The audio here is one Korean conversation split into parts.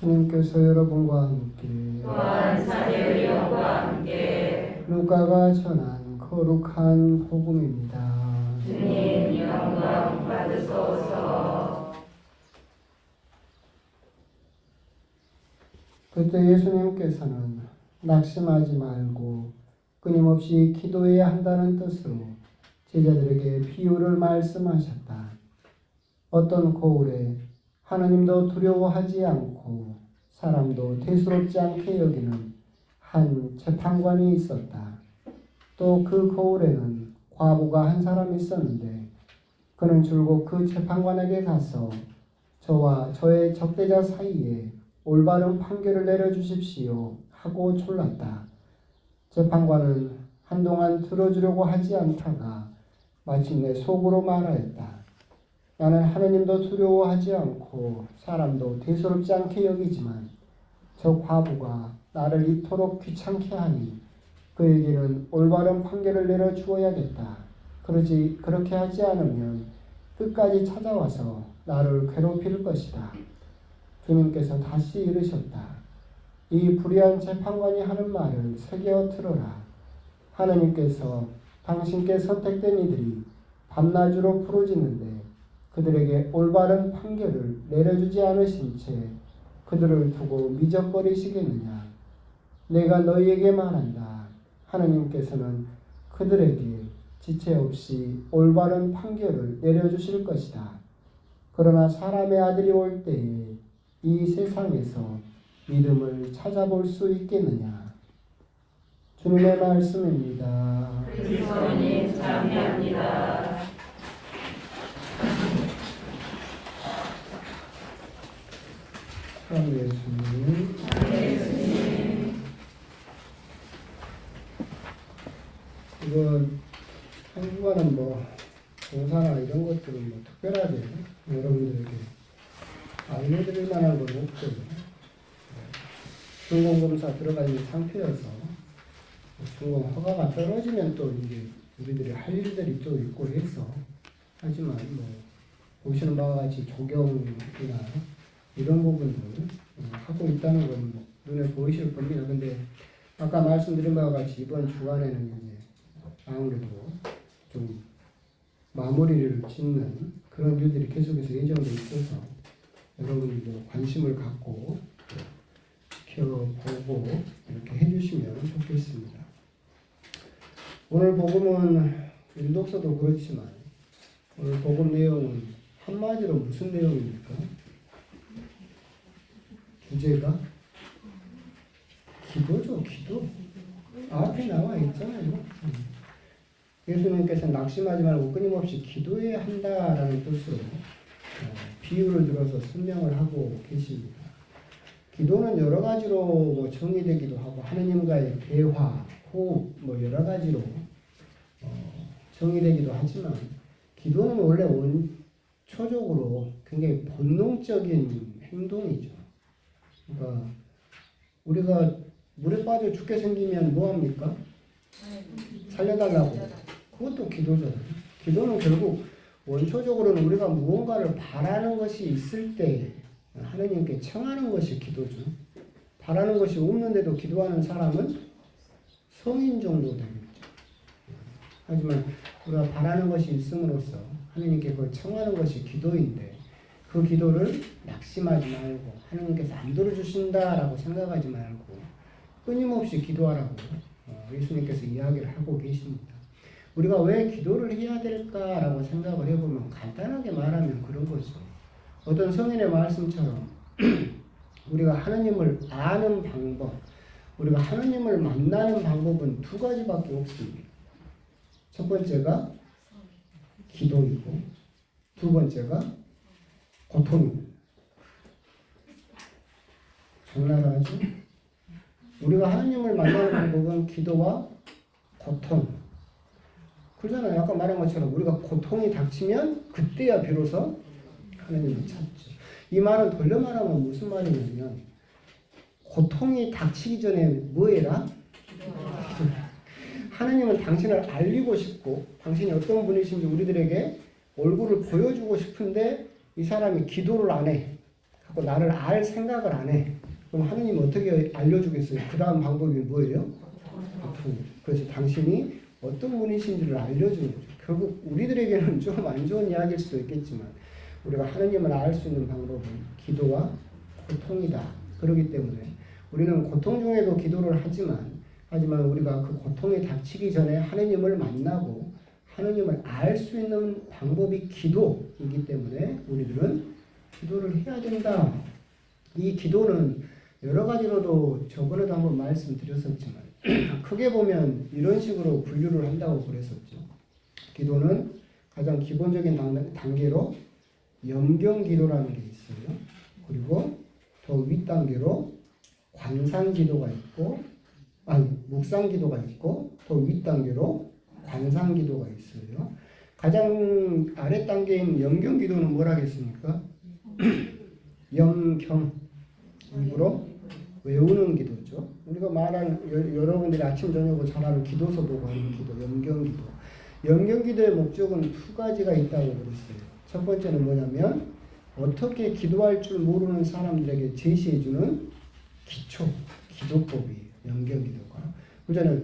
주님께서 여러분과 함께 또한 사제의 영과 함께 루카가 전한 거룩한 복음입니다. 주님 영광 받으소서. 그때 예수님께서는 낙심하지 말고 끊임없이 기도해야 한다는 뜻으로 제자들에게 비유를 말씀하셨다. 어떤 거울에 하느님도 두려워하지 않고 사람도 대수롭지 않게 여기는 한 재판관이 있었다. 또 그 거울에는 과부가 한 사람이 있었는데 그는 줄곧 그 재판관에게 가서 저와 저의 적대자 사이에 올바른 판결을 내려주십시오 하고 졸랐다. 재판관은 한동안 들어주려고 하지 않다가 마침내 속으로 말하였다. 나는 하느님도 두려워하지 않고 사람도 대수롭지 않게 여기지만 저 과부가 나를 이토록 귀찮게 하니 그에게는 올바른 판결을 내려주어야겠다. 그렇게 하지 않으면 끝까지 찾아와서 나를 괴롭힐 것이다. 주님께서 다시 이르셨다. 이 불의한 재판관이 하는 말을 새겨 들어라. 하느님께서 당신께 선택된 이들이 밤낮으로 부르짖는데 그들에게 올바른 판결을 내려주지 않으신 채 그들을 두고 미적거리시겠느냐. 내가 너희에게 말한다. 하느님께서는 그들에게 지체 없이 올바른 판결을 내려주실 것이다. 그러나 사람의 아들이 올 때에 이 세상에서 믿음을 찾아볼 수 있겠느냐. 주님의 말씀입니다. 그리스도님 참여합니다. 참 예수님. 이건 한국어는 동사나 이런 것들은 특별하게 여러분들에게 알려드릴 만한 건 없고 준공검사 들어가 있는 상태여서 준공 허가가 떨어지면 또 이제 우리들이 할 일들이 또 있고 해서 하지만 보시는 바와 같이 조경이나 이런 부분들 하고 있다는 건 눈에 보이실 겁니다. 근데 아까 말씀드린 바와 같이 이번 주간에는 이제 아무래도 좀 마무리를 짓는 그런 일들이 계속해서 예정돼 있어서 여러분들도 관심을 갖고 지켜보고 이렇게 해주시면 좋겠습니다. 오늘 복음은 일독서도 그렇지만 오늘 복음 내용은 한마디로 무슨 내용입니까? 주제가 기도죠, 기도. 앞에 나와 있잖아요. 예수님께서 낙심하지 말고 끊임없이 기도해야 한다라는 뜻으로 비유를 들어서 설명을 하고 계십니다. 기도는 여러 가지로 정의되기도 하고 하느님과의 대화, 호흡 여러 가지로 정의되기도 하지만 기도는 원래 원초적으로 굉장히 본능적인 행동이죠. 그러니까 우리가 물에 빠져 죽게 생기면 뭐합니까? 살려달라고. 그것도 기도잖아요. 기도는 결국 원초적으로는 우리가 무언가를 바라는 것이 있을 때 하느님께 청하는 것이 기도죠. 바라는 것이 없는데도 기도하는 사람은 성인 정도 되겠죠. 하지만 우리가 바라는 것이 있음으로써 하느님께 그걸 청하는 것이 기도인데 그 기도를 낙심하지 말고 하느님께서 안 들어주신다라고 생각하지 말고 끊임없이 기도하라고 예수님께서 이야기를 하고 계십니다. 우리가 왜 기도를 해야 될까라고 생각을 해보면 간단하게 말하면 그런 거죠. 어떤 성인의 말씀처럼 우리가 하느님을 아는 방법, 우리가 하느님을 만나는 방법은 두 가지밖에 없습니다. 첫 번째가 기도이고 두 번째가 고통입니다. 장난하죠? 우리가 하느님을 만나는 방법은 기도와 고통. 그러잖아요. 아까 말한 것처럼 우리가 고통이 닥치면 그때야 비로소 하느님을 찾죠. 이 말은 돌려 말하면 무슨 말이냐면 고통이 닥치기 전에 뭐 해라? 하느님은 당신을 알리고 싶고 당신이 어떤 분이신지 우리들에게 얼굴을 보여주고 싶은데 이 사람이 기도를 안 해. 자꾸 나를 알 생각을 안 해. 그럼 하느님 어떻게 알려주겠어요? 그 다음 방법이 뭐예요? 고통이죠. 그래서 당신이 어떤 분이신지를 알려주는 거죠. 결국 우리들에게는 좀 안 좋은 이야기일 수도 있겠지만 우리가 하느님을 알 수 있는 방법은 기도와 고통이다. 그렇기 때문에 우리는 고통 중에도 기도를 하지만 우리가 그 고통이 닥치기 전에 하느님을 만나고 하느님을 알 수 있는 방법이 기도이기 때문에 우리들은 기도를 해야 된다. 이 기도는 여러 가지로도 저번에도 한번 말씀드렸었지만 크게 보면 이런 식으로 분류를 한다고 그랬었죠. 기도는 가장 기본적인 단계로 염경기도라는 게 있어요. 그리고 더 윗단계로 관상기도가 있고 묵상기도가 있고 더 윗단계로 관상기도가 있어요. 가장 아랫단계인 염경기도는 뭐라겠습니까? 염경, 입으로 외우는 기도죠. 우리가 말하는 여러분들이 아침 저녁으로 전하는 기도서 보고 하는 기도, 염경기도. 염경기도의 목적은 두 가지가 있다고 그랬어요. 첫 번째는 뭐냐면 어떻게 기도할 줄 모르는 사람들에게 제시해주는 기초, 기도법이에요. 염경기도가. 그러잖아요.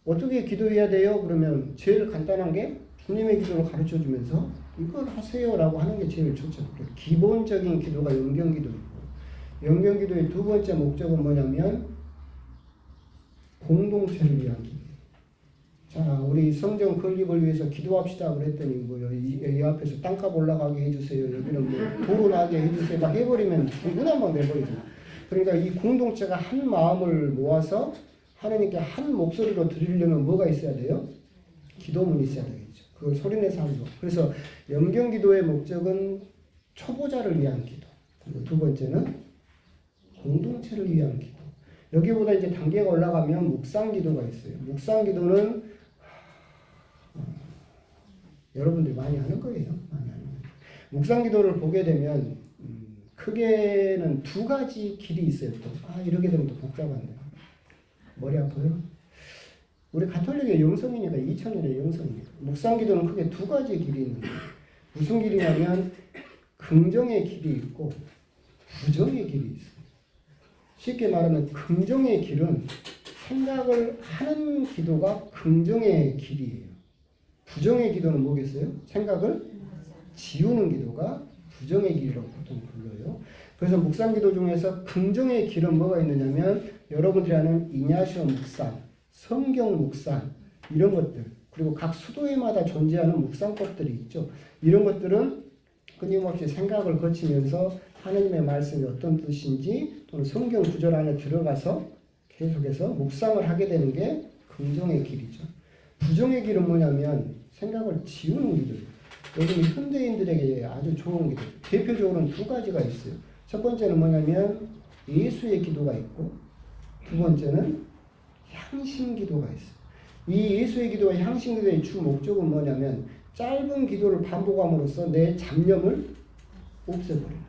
어떻게 기도해야 돼요? 그러면 제일 간단한 게 주님의 기도를 가르쳐주면서 이걸 하세요라고 하는 게 제일 좋죠. 기본적인 기도가 염경기도이고 염경기도의 두 번째 목적은 뭐냐면 공동체를 위한 기도. 자, 우리 성경 건립을 위해서 기도합시다 그랬더니 뭐요? 이 앞에서 땅값 올라가게 해주세요. 여기는 뭐 도로 나게 해주세요. 막 해버리면 누구나만 내버리죠. 그러니까 이 공동체가 한 마음을 모아서 하나님께 한 목소리로 드리려면 뭐가 있어야 돼요? 기도문이 있어야 되겠죠. 그걸 소리내서 하는 거. 그래서 염경기도의 목적은 초보자를 위한 기도. 그리고 두 번째는 공동체를 위한 기도. 여기보다 이제 단계가 올라가면 묵상기도가 있어요. 묵상기도는 여러분들이 많이 하는 거예요. 많이 하는 거예요. 묵상기도를 보게 되면 크게는 두 가지 길이 있어요. 또 이렇게 되면 또 복잡한데요. 머리 아파요? 우리 가톨릭의 영성이니까 2000년의 영성이니까 묵상기도는 크게 두 가지 길이 있는데 무슨 길이냐면 긍정의 길이 있고 부정의 길이 있어요. 쉽게 말하면 긍정의 길은 생각을 하는 기도가 긍정의 길이에요. 부정의 기도는 뭐겠어요? 생각을 지우는 기도가 부정의 길이라고 보통 불러요. 그래서 묵상기도 중에서 긍정의 길은 뭐가 있느냐면 여러분들이 아는 이냐시오 묵상, 성경 묵상 이런 것들 그리고 각 수도회마다 존재하는 묵상법들이 있죠. 이런 것들은 끊임없이 생각을 거치면서 하나님의 말씀이 어떤 뜻인지 또는 성경 구절 안에 들어가서 계속해서 묵상을 하게 되는 게 긍정의 길이죠. 부정의 길은 뭐냐면 생각을 지우는 길이에요. 요즘 현대인들에게 아주 좋은 기도. 대표적으로는 두 가지가 있어요. 첫 번째는 뭐냐면 예수의 기도가 있고 두 번째는 향신 기도가 있어요. 이 예수의 기도와 향신 기도의 주 목적은 뭐냐면 짧은 기도를 반복함으로써 내 잡념을 없애버려요.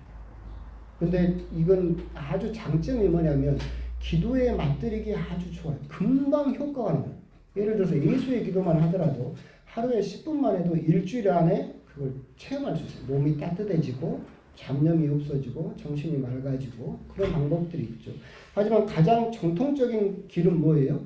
근데 이건 아주 장점이 뭐냐면 기도에 맞들이기 아주 좋아요. 금방 효과가 나요. 예를 들어서 예수의 기도만 하더라도 하루에 10분만 해도 일주일 안에 그걸 체험할 수 있어요. 몸이 따뜻해지고 잡념이 없어지고 정신이 맑아지고 그런 방법들이 있죠. 하지만 가장 정통적인 길은 뭐예요?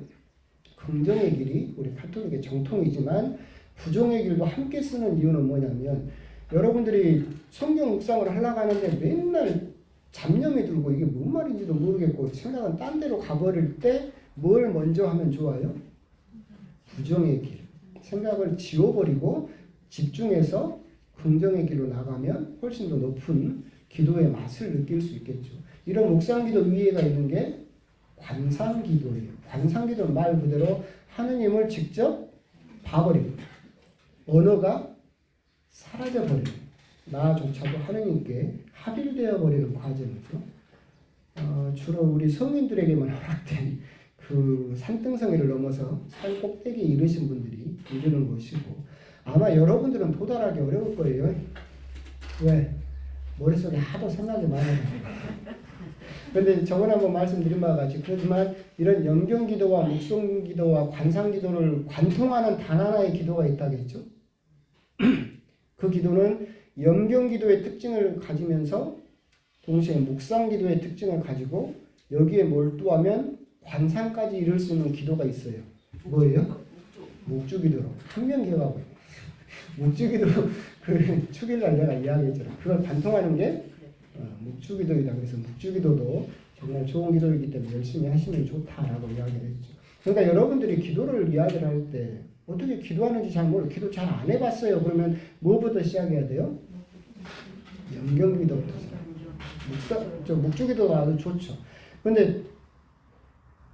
긍정의 길이 우리 가톨릭의 정통이지만 부정의 길도 함께 쓰는 이유는 뭐냐면 여러분들이 성경 묵상을 하려고 하는데 맨날 잡념이 들고 이게 뭔 말인지도 모르겠고 생각은 딴 데로 가버릴 때 뭘 먼저 하면 좋아요? 부정의 길. 생각을 지워버리고 집중해서 긍정의 길로 나가면 훨씬 더 높은 기도의 맛을 느낄 수 있겠죠. 이런 묵상기도 위에가 있는 게 관상기도예요. 관상기도는 말 그대로 하느님을 직접 봐버립니다. 언어가 사라져버려요. 나조차도 하느님께 합일되어 버리는 과정이죠. 주로 우리 성인들에게만 허락된 그 산등성이를 넘어서 산 꼭대기에 이르신 분들이 이르는 것이고 아마 여러분들은 도달하기 어려울 거예요. 왜? 머릿속에 하도 생각이 많아요. 그런데 저번에 한번 말씀드린 바와 같이 그렇지만 이런 염경기도와 묵송기도와 관상기도를 관통하는 단 하나의 기도가 있다겠죠. 그 기도는 염경기도의 특징을 가지면서 동시에 묵상 기도의 특징을 가지고 여기에 몰두하면 관상까지 이룰 수 있는 기도가 있어요. 뭐예요? 묵주기도로. 한 명 기억하고 있어요. 묵주기도 그 축일날 내가 이야기했잖아. 그걸 반통하는 게 묵주기도이다. 그래서 묵주기도도 정말 좋은 기도이기 때문에 열심히 하시면 좋다라고 이야기를 했죠. 그러니까 여러분들이 기도를 이야기를 할 때 어떻게 기도하는지 잘 모르고 기도 잘 안 해봤어요. 그러면 뭐부터 시작해야 돼요? 영경기도부터 시작. 묵주기도가 아주 좋죠. 근데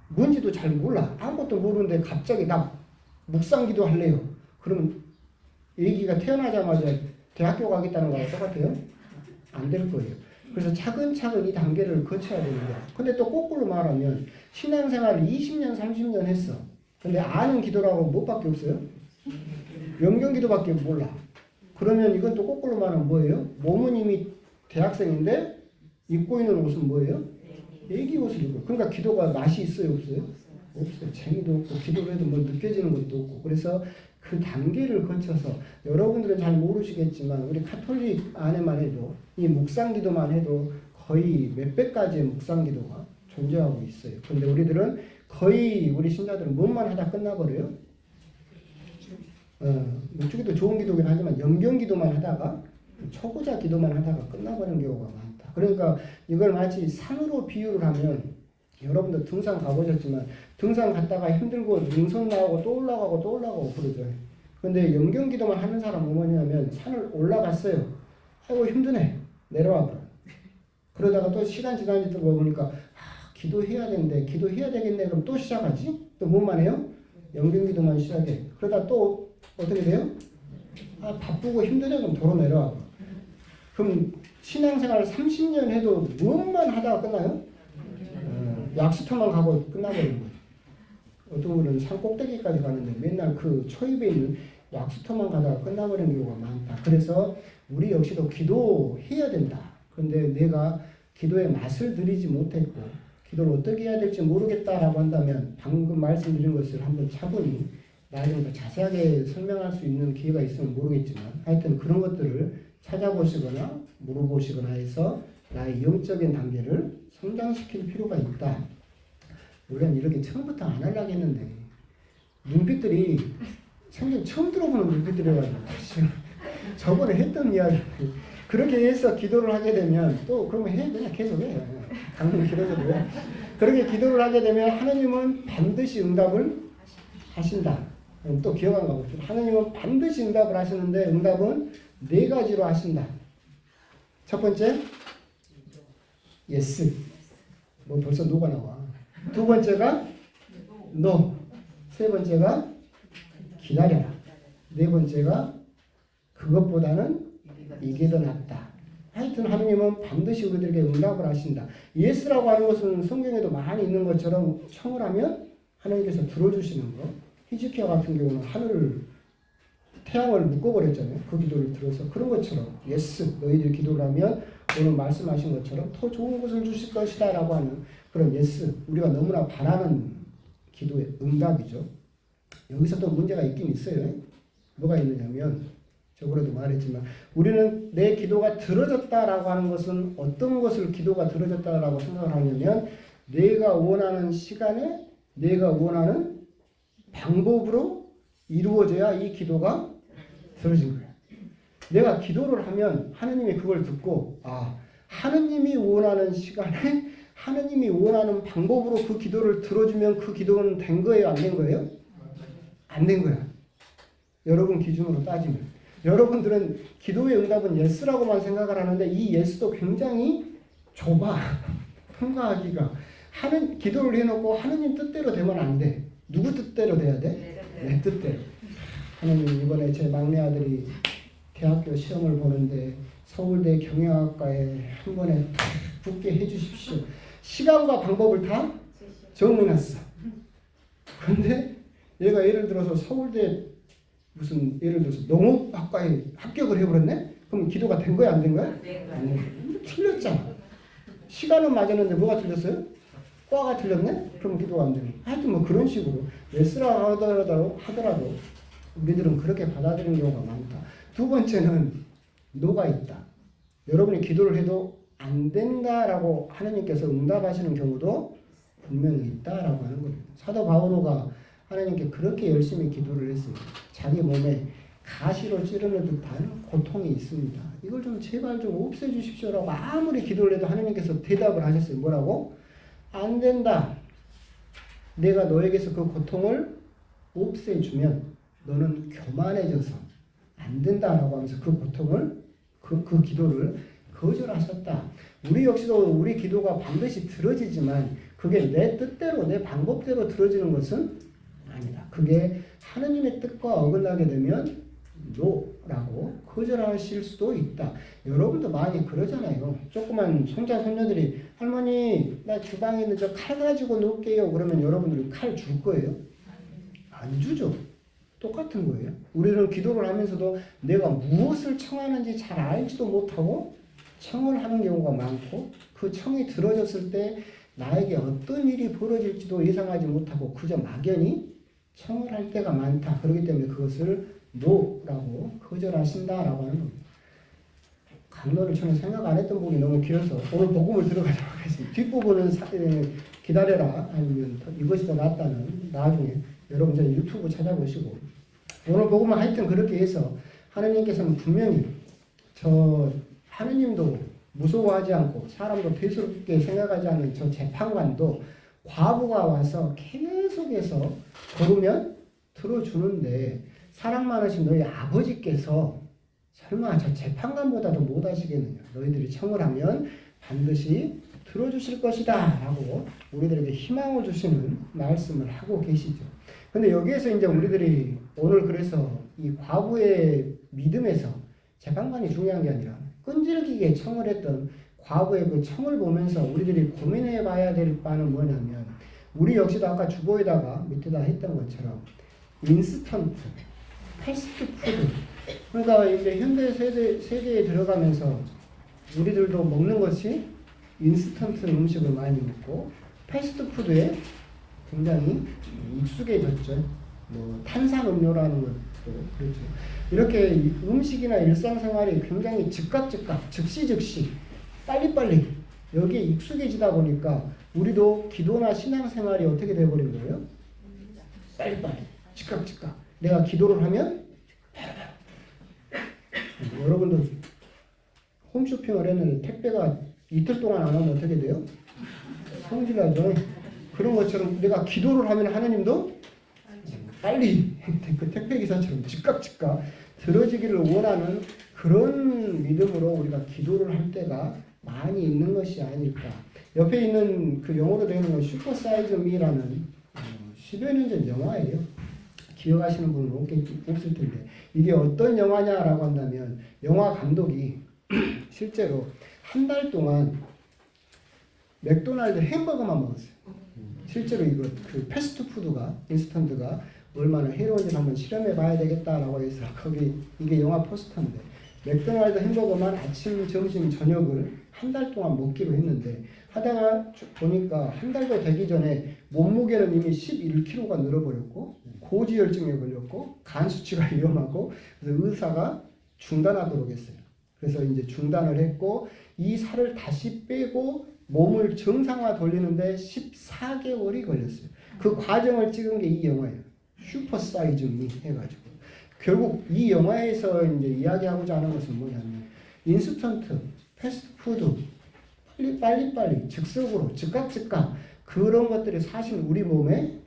뭔지도 잘 몰라. 아무것도 모르는데 갑자기 나 묵상기도 할래요. 그러면 애기가 태어나자마자 대학교 가겠다는 거랑 똑같아요? 안 될 거예요. 그래서 차근차근 이 단계를 거쳐야 되는 거야. 근데 또 거꾸로 말하면 신앙생활을 20년, 30년 했어. 근데 아는 기도라고 뭐밖에 없어요? 영경기도밖에 몰라. 그러면 이건 또 거꾸로 말하면 뭐예요? 몸은 이미 대학생인데 입고 있는 옷은 뭐예요? 애기 옷을 입고. 그러니까 기도가 맛이 있어요, 없어요? 없어요. 재미도 없고 기도를 해도 뭐 느껴지는 것도 없고. 그래서 그 단계를 거쳐서 여러분들은 잘 모르시겠지만 우리 카톨릭 안에만 해도 이 묵상기도만 해도 거의 몇백 가지의 묵상기도가 존재하고 있어요. 근데 우리들은 거의 우리 신자들은 뭐만 하다 끝나버려요. 묵주기도 좋은 기도긴 하지만 영경기도만 하다가 초보자 기도만 하다가 끝나버리는 경우가 많다. 그러니까 이걸 마치 산으로 비유를 하면 여러분들 등산 가보셨지만 등산 갔다가 힘들고 능선 나오고 또 올라가고 또 올라가고 그러죠. 근데 영경기도만 하는 사람은 뭐냐면 산을 올라갔어요. 아이고 힘드네. 내려와 버려. 그러다가 또 시간 지나니까 보니까 기도해야 되는데 기도해야 되겠네. 그럼 또 시작하지? 또 뭐만 해요? 영경기도만 시작해. 그러다 또 어떻게 돼요? 바쁘고 힘드네. 그럼 도로 내려와 버려. 그럼 신앙생활 30년 해도 무엇만 하다가 끝나요? 약수터만 가고 끝나버리는 거죠. 어떤 분은 산 꼭대기까지 가는데 맨날 그 초입에 있는 약수터만 가다가 끝나버리는 경우가 많다. 그래서 우리 역시도 기도해야 된다. 그런데 내가 기도의 맛을 들이지 못했고 기도를 어떻게 해야 될지 모르겠다라고 한다면 방금 말씀드린 것을 한번 차분히 나중에 더 자세하게 설명할 수 있는 기회가 있으면 모르겠지만 하여튼 그런 것들을 찾아보시거나 물어보시거나 해서 나의 영적인 단계를 성장시킬 필요가 있다. 우리는 이렇게 처음부터 안 하려고 했는데 눈빛들이 생전 처음 들어보는 눈빛들이라고 저번에 했던 이야기 그렇게 해서 기도를 하게 되면 또 그러면 그냥 계속 해. 강릉 길어져도 해. 그렇게 기도를 하게 되면 하나님은 반드시 응답을 하신다. 또 기억한가 보죠. 하나님은 반드시 응답을 하시는데 응답은 4가지로 하신다. 첫 번째 yes. 뭐 벌써 노가 나와. 두 번째가 no. 세 번째가 기다려라. 네 번째가 그것보다는 이게 더 낫다. 하여튼 하나님은 반드시 우리들에게 응답을 하신다. 예스라고 하는 것은 성경에도 많이 있는 것처럼 청을 하면 하나님께서 들어주시는 거. 히즈키야 같은 경우는 하늘을 태양을 묶어버렸잖아요. 그 기도를 들어서 그런 것처럼 예스 너희들 기도를 하면 오늘 말씀하신 것처럼 더 좋은 것을 주실 것이다 라고 하는 그런 예스 우리가 너무나 바라는 기도의 응답이죠. 여기서 또 문제가 있긴 있어요. 뭐가 있느냐면 저번에도 말했지만 우리는 내 기도가 들어졌다라고 하는 것은 어떤 것을 기도가 들어졌다라고 생각을 하냐면 내가 원하는 시간에 내가 원하는 방법으로 이루어져야 이 기도가 들어진 거야. 내가 기도를 하면 하느님이 그걸 듣고 하느님이 원하는 시간에 하느님이 원하는 방법으로 그 기도를 들어주면 그 기도는 된 거예요? 안 된 거예요? 안 된 거야. 여러분 기준으로 따지면. 여러분들은 기도의 응답은 예스라고만 생각을 하는데 이 예스도 굉장히 좁아. 통과하기가. 기도를 해놓고 하느님 뜻대로 되면 안 돼. 누구 뜻대로 돼야 돼? 내 뜻대로. 하느님 이번에 제 막내 아들이 대학교 시험을 보는데 서울대 경영학과에 한 번에 붙게 해주십시오. 시간과 방법을 다 정해놨어. 그런데 얘가 예를 들어서 서울대 무슨 예를 들어서 농업학과에 합격을 해버렸네? 그럼 기도가 된 거야 안 된 거야? 안 틀렸잖아. 시간은 맞았는데 뭐가 틀렸어요? 과가 틀렸네? 그럼 기도가 안 되는. 하여튼 뭐 그런 식으로 예스라 하더라도 우리들은 그렇게 받아들이는 경우가 많다. 두 번째는 노가 있다. 여러분이 기도를 해도 안 된다라고 하나님께서 응답하시는 경우도 분명히 있다라고 하는 겁니다. 사도 바오로가 하나님께 그렇게 열심히 기도를 했습니다. 자기 몸에 가시로 찌르는 듯한 고통이 있습니다. 이걸 좀 제발 좀 없애주십시오라고 아무리 기도를 해도 하나님께서 대답을 하셨어요. 뭐라고? 안 된다. 내가 너에게서 그 고통을 없애주면 너는 교만해져서 안 된다라고 하면서 그 고통을 그 기도를 거절하셨다. 우리 역시도 우리 기도가 반드시 들어지지만 그게 내 뜻대로 내 방법대로 들어지는 것은 아니다. 그게 하느님의 뜻과 어긋나게 되면 노라고 거절하실 수도 있다. 여러분도 많이 그러잖아요. 조그만 손자 손녀들이 할머니 나 주방에 있는 저 칼 가지고 놀게요. 그러면 여러분들이 칼 줄 거예요? 안 주죠. 똑같은 거예요. 우리는 기도를 하면서도 내가 무엇을 청하는지 잘 알지도 못하고 청을 하는 경우가 많고 그 청이 들어졌을 때 나에게 어떤 일이 벌어질지도 예상하지 못하고 그저 막연히 청을 할 때가 많다. 그렇기 때문에 그것을 노라고 거절하신다라고 하는 겁니다. 강론을 저는 생각 안 했던 부분이 너무 길어서 오늘 복음을 들어가도록 하겠습니다. 뒷부분은 기다려라 아니면 이것이 더 낫다는 나중에 여러분 저 유튜브 찾아보시고 오늘 복음은 하여튼 그렇게 해서 하느님께서는 분명히 저 하느님도 무서워하지 않고 사람도 대수롭게 생각하지 않는 저 재판관도 과부가 와서 계속해서 걸으면 들어주는데 사랑 많으신 너희 아버지께서 설마 저 재판관보다도 못하시겠느냐. 너희들이 청을 하면 반드시 들어주실 것이다 라고 우리들에게 희망을 주시는 말씀을 하고 계시죠. 근데 여기에서 이제 우리들이 오늘 그래서 이 과부의 믿음에서 재판관이 중요한 게 아니라 끈질기게 청을 했던 과부의 그 청을 보면서 우리들이 고민해 봐야 될 바는 뭐냐면 우리 역시도 아까 주보에다가 밑에다 했던 것처럼 인스턴트, 패스트푸드 그러니까 이제 현대 세대에 들어가면서 우리들도 먹는 것이 인스턴트 음식을 많이 먹고 패스트푸드에 굉장히 익숙해졌죠. 뭐 탄산음료라는 것도 그렇죠. 이렇게 음식이나 일상생활이 굉장히 즉각, 즉시 빨리빨리 여기에 익숙해지다 보니까 우리도 기도나 신앙생활이 어떻게 돼버린 거예요? 빨리빨리 즉각. 내가 기도를 하면 여러분도 홈쇼핑을 했는데 택배가 이틀 동안 안 오면 어떻게 돼요? 성질나죠. 그런 것처럼 내가 기도를 하면 하나님도 빨리 그 택배기사처럼 즉각 들어지기를 원하는 그런 믿음으로 우리가 기도를 할 때가 많이 있는 것이 아닐까. 옆에 있는 그 영어로 되어 있는 건 슈퍼 사이즈 미라는 10여 년 전 영화예요. 기억하시는 분은 없을 텐데 이게 어떤 영화냐라고 한다면 영화 감독이 실제로 한 달 동안 맥도날드 햄버거만 먹었어요. 실제로 이거 그 패스트푸드가 인스턴트가 얼마나 해로운지 한번 실험해 봐야 되겠다라고 해서 거기 이게 영화 포스터인데 맥도날드 햄버거만 아침, 점심, 저녁을 한 달 동안 먹기로 했는데 하다가 보니까 한 달도 되기 전에 몸무게는 이미 11kg가 늘어버렸고 고지혈증에 걸렸고 간 수치가 위험하고 그래서 의사가 중단하도록 했어요. 그래서 이제 중단을 했고 이 살을 다시 빼고 몸을 정상화 돌리는데 14개월이 걸렸어요. 그 과정을 찍은 게 이 영화예요. 슈퍼 사이즈 미 해가지고 결국 이 영화에서 이제 이야기하고자 하는 것은 뭐냐면 인스턴트, 패스트푸드, 빨리 즉석으로 즉각 그런 것들이 사실 우리 몸에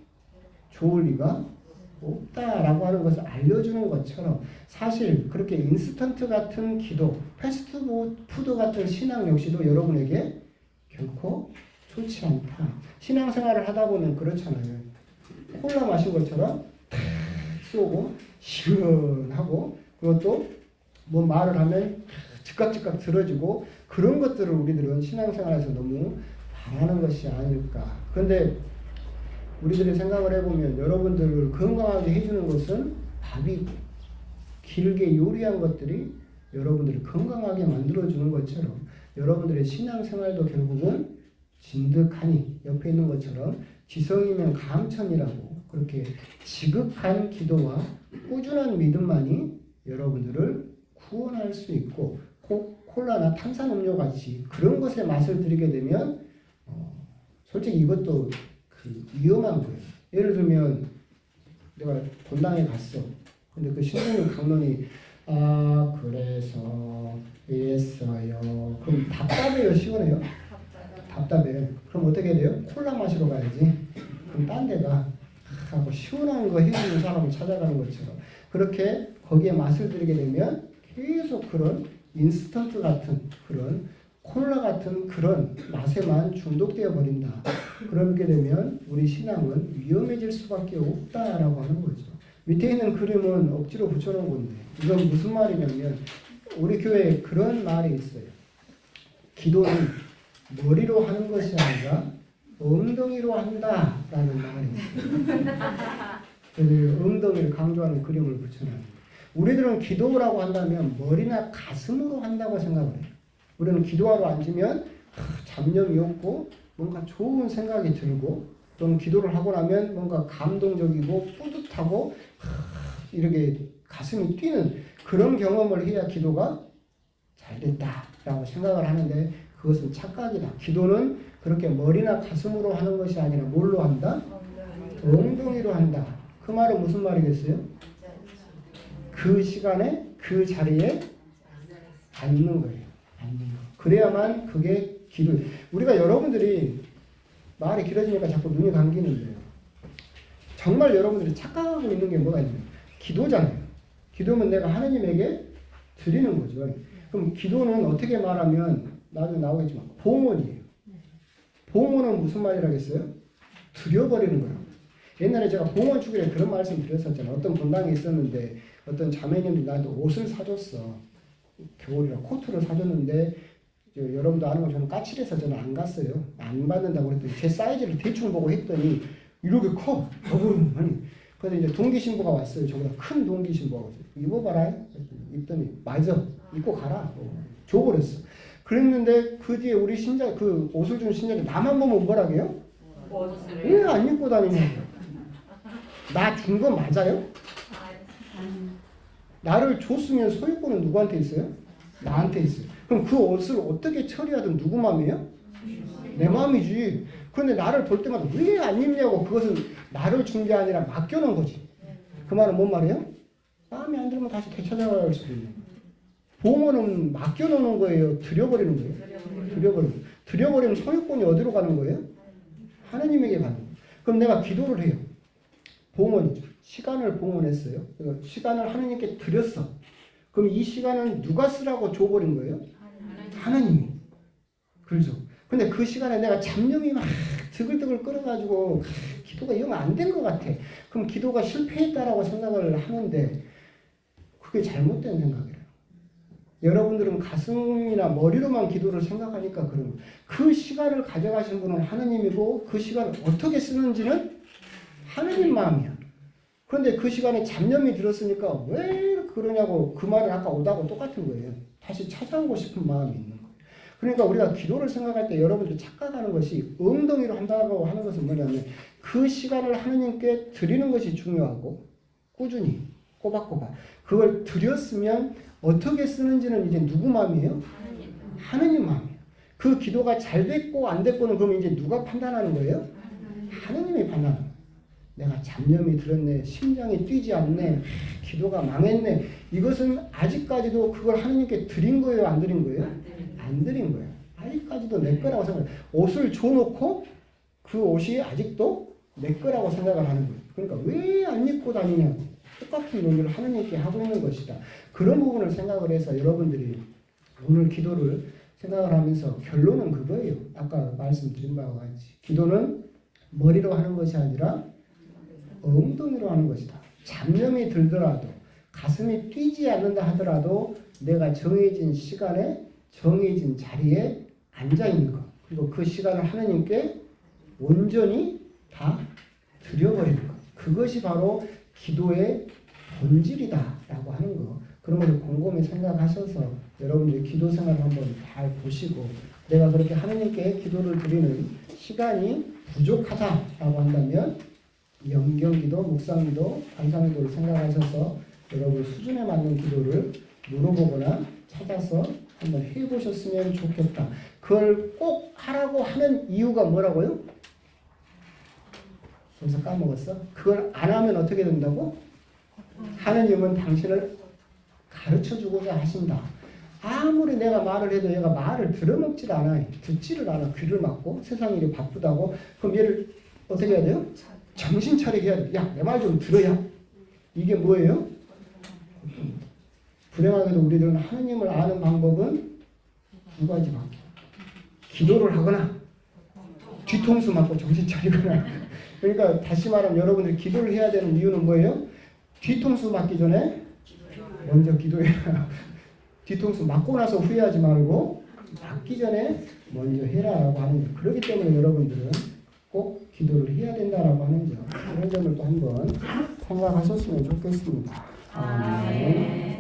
좋을 리가 없다라고 하는 것을 알려주는 것처럼 사실 그렇게 인스턴트 같은 기도, 패스트푸드 같은 신앙 역시도 여러분에게 결코 좋지 않다. 신앙생활을 하다 보면 그렇잖아요. 콜라 마신 것처럼 탁 쏘고 시원하고 그것도 뭐 말을 하면 즉각 들어지고 그런 것들을 우리들은 신앙생활에서 너무 바라는 것이 아닐까. 그런데 우리들이 생각을 해보면 여러분들을 건강하게 해주는 것은 밥이고 길게 요리한 것들이 여러분들을 건강하게 만들어주는 것처럼 여러분들의 신앙생활도 결국은 진득하니 옆에 있는 것처럼 지성이면 강천이라고 그렇게 지극한 기도와 꾸준한 믿음만이 여러분들을 구원할 수 있고 꼭 콜라나 탄산음료 같이 그런 것에 맛을 들이게 되면 솔직히 이것도 그 위험한 거예요. 예를 들면 내가 본당에 갔어. 근데 그 신부님 강론이 그래서 이랬어요. 그럼 답답해요, 시원해요? 답답해. 그럼 어떻게 해야 돼요? 콜라 마시러 가야지. 그럼 딴 데가 하고 시원한 거 해주는 사람을 찾아가는 것처럼 그렇게 거기에 맛을 들이게 되면 계속 그런 인스턴트 같은 그런 콜라 같은 그런 맛에만 중독되어 버린다. 그렇게 되면 우리 신앙은 위험해질 수밖에 없다라고 하는 거죠. 밑에 있는 그림은 억지로 붙여놓은 건데 이건 무슨 말이냐면 우리 교회에 그런 말이 있어요. 기도는 머리로 하는 것이 아니라 엉덩이로 한다라는 말이 있어요. 그래서 엉덩이를 강조하는 그림을 붙여놨어요. 우리들은 기도라고 한다면 머리나 가슴으로 한다고 생각을 해요. 우리는 기도하러 앉으면 잡념이 없고 뭔가 좋은 생각이 들고 또는 기도를 하고 나면 뭔가 감동적이고 뿌듯하고 이렇게 가슴이 뛰는 그런 경험을 해야 기도가 잘 됐다라고 생각을 하는데 그것은 착각이다. 기도는 그렇게 머리나 가슴으로 하는 것이 아니라 뭘로 한다? 엉덩이로 한다. 그 말은 무슨 말이겠어요? 그 시간에 그 자리에 앉는 거예요. 앉는 거. 그래야만 그게 기도. 우리가 여러분들이 말이 길어지니까 자꾸 눈이 감기는데요. 정말 여러분들이 착각하고 있는 게 뭐가 있냐면 기도잖아요. 기도면 내가 하나님에게 드리는 거죠. 그럼 기도는 어떻게 말하면 나중에 나오겠지만 봉헌이에요. 봉헌은 무슨 말이라겠어요? 드려버리는 거예요. 옛날에 제가 봉헌 축일에 그런 말씀 드렸었잖아요. 어떤 본당에 있었는데 어떤 자매님이 나한테 옷을 사줬어. 겨울이라 코트를 사줬는데 여러분도 아는 것처럼 까칠해서 저는 안 갔어요. 안 받는다고 그랬더니 제 사이즈를 대충 보고 했더니 이렇게 커. 아니. 그래서 이제 동기 신부가 왔어요. 저보다 큰 동기 신부가 왔어요. 입어봐라. 입더니 맞아. 입고 가라. 줘버렸어. 그랬는데 그 뒤에 우리 신자 그 옷을 준 신자들이 나만 보면 뭐라게요? 왜 안 입고 다니냐고. 나 준 거 맞아요? 나를 줬으면 소유권은 누구한테 있어요? 나한테 있어요. 그럼 그 옷을 어떻게 처리하든 누구 마음이에요? 내 마음이지. 그런데 나를 볼 때마다 왜 안 입냐고. 그것은 나를 준 게 아니라 맡겨놓은 거지. 그 말은 뭔 말이에요? 마음에 안 들면 다시 되찾아갈 수도 있는 거예요. 봉헌은 맡겨놓는 거예요? 드려버리는 거예요? 드려버리면 소유권이 어디로 가는 거예요? 하나님에게 가는 거예요. 그럼 내가 기도를 해요. 봉헌이죠. 시간을 봉헌했어요. 그러니까 시간을 하나님께 드렸어. 그럼 이 시간은 누가 쓰라고 줘버린 거예요? 하나님이. 그렇죠. 근데 그 시간에 내가 잡념이 막 드글드글 끓어가지고 기도가 영 안 된 것 같아. 그럼 기도가 실패했다라고 생각을 하는데 그게 잘못된 생각이에요. 여러분들은 가슴이나 머리로만 기도를 생각하니까 그런 거예요. 그 시간을 가져가신 분은 하나님이고 그 시간을 어떻게 쓰는지는 하나님 마음이야. 그런데 그 시간에 잡념이 들었으니까 왜 그러냐고 그 말을 아까 오다고 똑같은 거예요. 다시 찾아오고 싶은 마음이 있는 거예요. 그러니까 우리가 기도를 생각할 때 여러분들 착각하는 것이 엉덩이로 한다고 하는 것은 뭐냐면 그 시간을 하나님께 드리는 것이 중요하고 꾸준히 꼬박꼬박 그걸 드렸으면 어떻게 쓰는지는 이제 누구 마음이에요? 하나님 마음이에요. 그 기도가 잘 됐고 안 됐고는 그러면 이제 누가 판단하는 거예요? 하나님이 판단하는 거예요. 내가 잡념이 들었네, 심장이 뛰지 않네, 기도가 망했네. 이것은 아직까지도 그걸 하나님께 드린 거예요, 안 드린 거예요? 안 드린 거예요. 아직까지도 내 거라고 생각해요. 옷을 줘놓고 그 옷이 아직도 내 거라고 생각을 하는 거예요. 그러니까 왜 안 입고 다니냐고. 똑같은 논리를 하나님께 하고 있는 것이다. 그런 부분을 생각을 해서 여러분들이 오늘 기도를 생각을 하면서 결론은 그거예요. 아까 말씀드린 바와 같이 기도는 머리로 하는 것이 아니라 엉덩이로 하는 것이다. 잡념이 들더라도 가슴이 뛰지 않는다 하더라도 내가 정해진 시간에 정해진 자리에 앉아 있는 것. 그리고 그 시간을 하나님께 온전히 다 드려버리는 것. 그것이 바로 기도의 본질이다라고 하는 거. 그런 것을 곰곰이 생각하셔서 여러분들이 기도 생활을 한번 잘 보시고 내가 그렇게 하나님께 기도를 드리는 시간이 부족하다라고 한다면 영경기도, 묵상기도, 반상기도를 생각하셔서 여러분 수준에 맞는 기도를 물어보거나 찾아서 한번 해보셨으면 좋겠다. 그걸 꼭 하라고 하는 이유가 뭐라고요? 벌써 까먹었어? 그걸 안 하면 어떻게 된다고? 하느님은 당신을 가르쳐주고자 하신다. 아무리 내가 말을 해도 얘가 말을 들어먹질 않아. 듣지를 않아. 귀를 막고 세상 일이 바쁘다고. 그럼 얘를 어떻게 해야 돼요? 정신 차리게 해야 돼. 야, 내 말 좀 들어야. 이게 뭐예요? 불행하게도 우리들은 하느님을 아는 방법은 두 가지밖에. 기도를 하거나 뒤통수 맞고 정신 차리거나. 그러니까 다시 말하면 여러분들이 기도를 해야 되는 이유는 뭐예요? 뒤통수 맞기 전에 먼저 기도해라. 뒤통수 맞고 나서 후회하지 말고 맞기 전에 먼저 해라라고 하는 점. 그렇기 때문에 여러분들은 꼭 기도를 해야 된다라고 하는 점. 그런 점을 또 한번 생각하셨으면 좋겠습니다. 아멘.